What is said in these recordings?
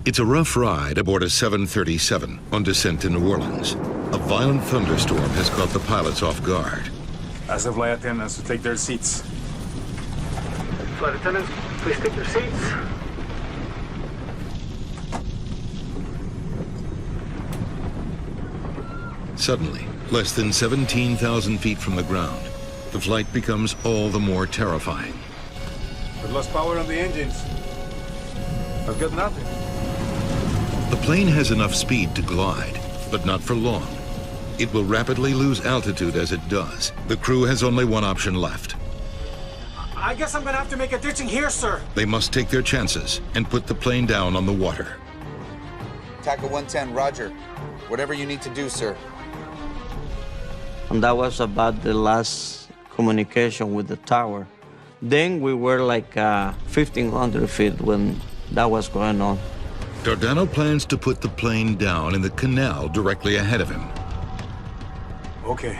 It's a rough ride aboard a 737 on descent to New Orleans. A violent thunderstorm has caught the pilots off guard. Ask the flight attendants to take their seats. Flight attendants, please take your seats. Suddenly, less than 17,000 feet from the ground, the flight becomes all the more terrifying. We've lost power on the engines. I've got nothing. The plane has enough speed to glide, but not for long. It will rapidly lose altitude as it does. The crew has only one option left. I guess I'm gonna have to make a ditching here, sir. They must take their chances and put the plane down on the water. Tackle 110, roger. Whatever you need to do, sir. And that was about the last communication with the tower. Then we were like 1,500 feet when that was going on. Dardano plans to put the plane down in the canal directly ahead of him. Okay.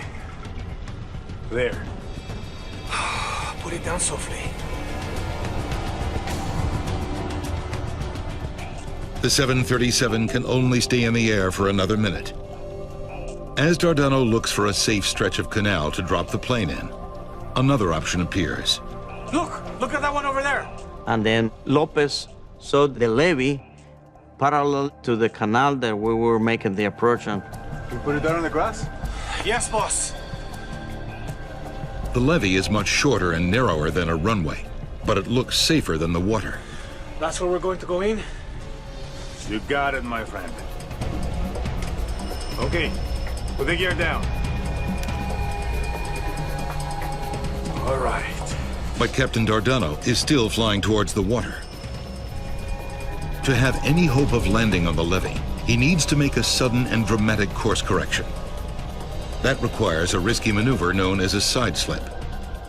There. Put it down softly. The 737 can only stay in the air for another minute. As Dardano looks for a safe stretch of canal to drop the plane in, another option appears. Look at that one over there. And then Lopez saw the levee parallel to the canal that we were making the approach on. Can we put it down on the grass? Yes, boss. The levee is much shorter and narrower than a runway, but it looks safer than the water. That's where we're going to go in? You got it, my friend. Okay, put the gear down. All right. But Captain Dardano is still flying towards the water. To have any hope of landing on the levee, he needs to make a sudden and dramatic course correction. That requires a risky maneuver known as a side slip.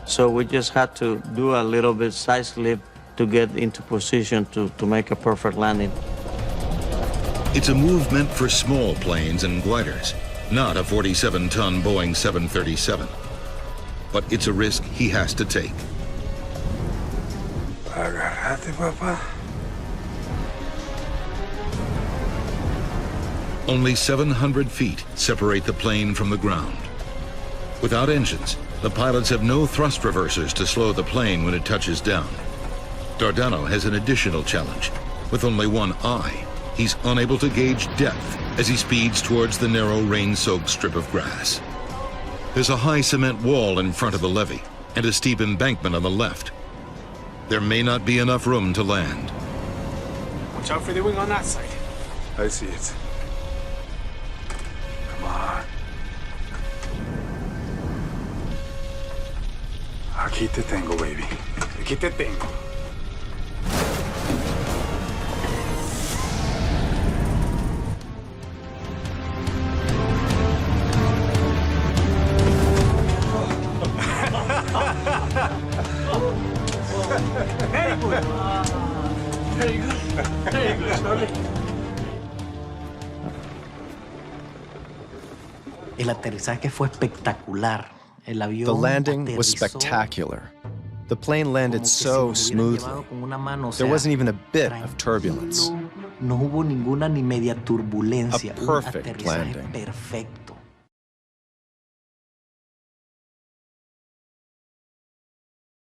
So we just had to do a little bit side slip to get into position to make a perfect landing. It's a move meant for small planes and gliders, not a 47-ton Boeing 737. But it's a risk he has to take. Agarrate, papá. Only 700 feet separate the plane from the ground. Without engines, the pilots have no thrust reversers to slow the plane when it touches down. Dardano has an additional challenge. With only one eye, he's unable to gauge depth as he speeds towards the narrow, rain-soaked strip of grass. There's a high cement wall in front of the levee and a steep embankment on the left. There may not be enough room to land. Watch out for the wing on that side. I see it. Come on. Aquí te tengo, baby. Aquí te tengo. Very good. Very good. Very good, Charlie. El aterrizaje fue espectacular. El avión The landing was aterrizó spectacular. The plane landed como que so se lo hubieran smoothly. llevado con una mano, o There sea, wasn't even a bit of turbulence. tranquilo, no hubo ninguna ni media turbulencia. A perfect Un aterrizaje landing. perfecto.